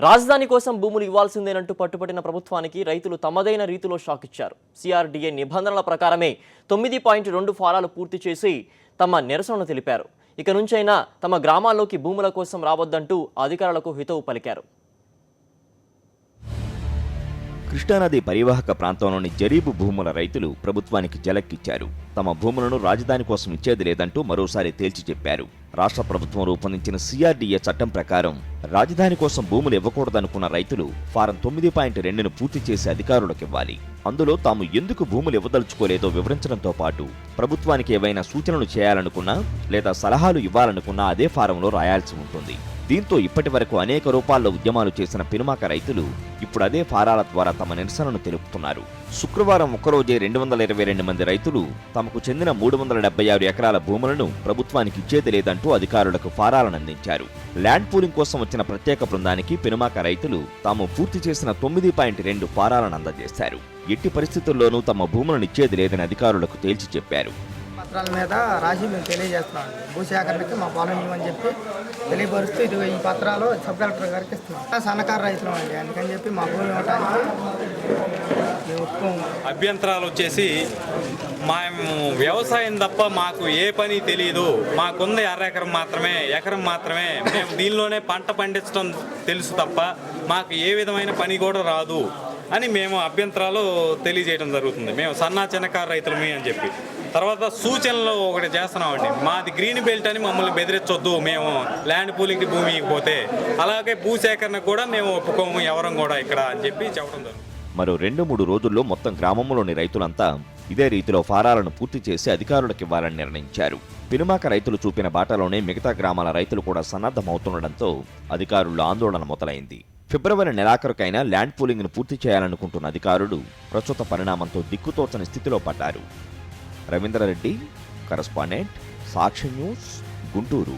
రాజధాని కోసం భూములు ఇవ్వాల్సిందేనంటూ పట్టుబట్టిన ప్రభుత్వానికి రైతులు తమదైన రీతిలో షాక్ ఇచ్చారు. సిఆర్డీఏ నిబంధనల ప్రకారమే 9.2 ఫారాలు పూర్తి చేసి తమ నిరసనను తెలిపారు. ఇక నుంచైనా తమ గ్రామాల్లోకి భూముల కోసం రావద్దంటూ అధికారులకు హితవు పలికారు. కృష్ణానది పరివాహక ప్రాంతంలోని జరీబు భూముల రైతులు ప్రభుత్వానికి జలక్కిచ్చారు. తమ భూములను రాజధాని కోసం ఇచ్చేది లేదంటూ మరోసారి తేల్చి చెప్పారు. రాష్ట్ర ప్రభుత్వం రూపొందించిన సిఆర్డీఏ చట్టం ప్రకారం రాజధాని కోసం భూములు ఇవ్వకూడదనుకున్న రైతులు ఫారం 9.2ను పూర్తి చేసి అధికారులకు ఇవ్వాలి. అందులో తాము ఎందుకు భూములు ఇవ్వదలుచుకోలేదో వివరించడంతో పాటు ప్రభుత్వానికి ఏవైనా సూచనలు చేయాలనుకున్నా లేదా సలహాలు ఇవ్వాలనుకున్నా అదే ఫారంలో రాయాల్సి ఉంటుంది. దీంతో ఇప్పటి వరకు అనేక రూపాల్లో ఉద్యమాలు చేసిన పినుమాక రైతులు ఇప్పుడు అదే ఫారాల ద్వారా తమ నిరసనను తెలుపుతున్నారు. శుక్రవారం ఒక్కరోజే 222 మంది రైతులు తమకు చెందిన 376 ఎకరాల భూములను ప్రభుత్వానికి ఇచ్చేది లేదంటూ అధికారులకు ఫారాలను అందించారు. ల్యాండ్ పూలింగ్ కోసం వచ్చిన ప్రత్యేక బృందానికి పినుమాక రైతులు తాము పూర్తి చేసిన 9.2 ఫారాలను అందజేశారు. ఎట్టి పరిస్థితుల్లోనూ తమ భూములను ఇచ్చేది లేదని అధికారులకు తేల్చి చెప్పారు. పత్రాల మీద రాసి మేము తెలియజేస్తున్నాం. భూసేకరణకి మా పొలం ఇవ్వని చెప్పి తెలియపరుస్తూ ఇది ఈ పత్రాలు సబ్ కలెక్టర్ గారికి ఇస్తున్నాం. సన్నకారు రైతులు అండి, అందుకని చెప్పి మా భూమి ఇవ్వడానికి మేము ఒప్పుకోము. అభ్యంతరాలు వచ్చేసి మేము వ్యవసాయం తప్ప మాకు ఏ పని తెలియదు, మాకుంది ఎకరం మాత్రమే, మేము దీనిలోనే పంట పండించడం తెలుసు తప్ప మాకు ఏ విధమైన పని కూడా రాదు అని మేము అభ్యంతరాలు తెలియజేయడం జరుగుతుంది. మేము సన్నా చిన్నకారు రైతులమే అని చెప్పి తర్వాత సూచనలు ఒకటి చేస్తున్నామండి. మాది గ్రీన్ బెల్ట్ అని మమ్మల్ని బెదిరించొద్దు, మేము ల్యాండ్ పూలింగ్కి భూమి ఇకపోతే, అలాగే భూసేకరణ కూడా మేము ఒప్పుకోము ఎవరం కూడా ఇక్కడ అని చెప్పి చెప్పడం జరుగుతుంది. మరో 2-3 రోజుల్లో మొత్తం గ్రామంలోని రైతులంతా ఇదే రీతిలో ఫారాలను పూర్తి చేసి అధికారులకు ఇవ్వాలని నిర్ణయించారు. పినుమాక రైతులు చూపిన బాటలోనే మిగతా గ్రామాల రైతులు కూడా సన్నద్ధమవుతుండటంతో అధికారుల్లో ఆందోళన మొదలైంది. ఫిబ్రవరి నెలాఖరుకైనా ల్యాండ్ పూలింగ్ను పూర్తి చేయాలనుకుంటున్న అధికారులు ప్రస్తుత పరిణామంతో దిక్కుతోచని స్థితిలో పడ్డారు. రవీంద్రారెడ్డి, కరస్పాండెంట్, సాక్షి న్యూస్, గుంటూరు.